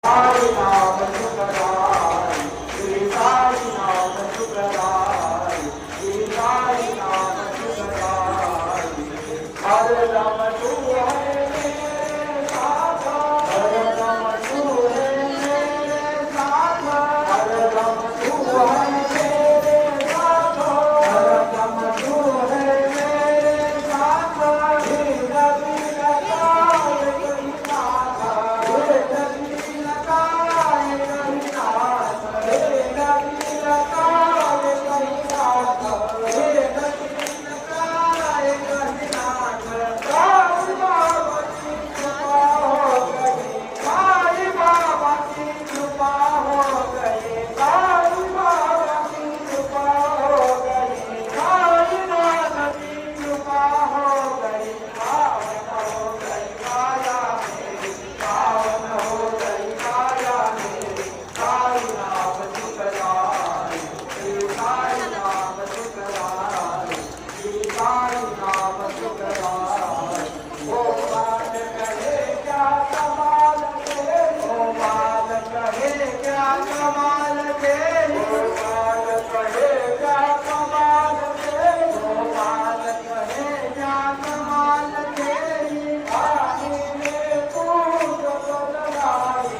साई नाम सुखदाई श्री साई नाम सुखदाई श्री साई नाम सुखदाई हर दम तू है मेरे साथ हर दम तू है मेरे साथ हर दम तू है मेरे साथ हर दम तू है मेरे साथ हे नबी लगाए कोई नाथ हे नबी लगाए कोई नाथ हे नबी लगाए कोई नाथ हे नबी लगाए कोई नाथ साईं बाबा की कृपा हो गई साईं बाबा की कृपा हो गई साईं बाबा की कृपा हो गई पावन हो गई काया मेरी पावन हो गई काया मेरी साईं नाम सुखदाई श्री साईं नाम सुखदाई श्री साईं नाम सुखदाई ओ बात कहे क्या कमाल तेरी ओ बात कहे क्या कमाल तेरी ओ बात कहे क्या कमाल तेरी ओ बात कहे क्या कमाल तेरी आही में तू जो बदलाई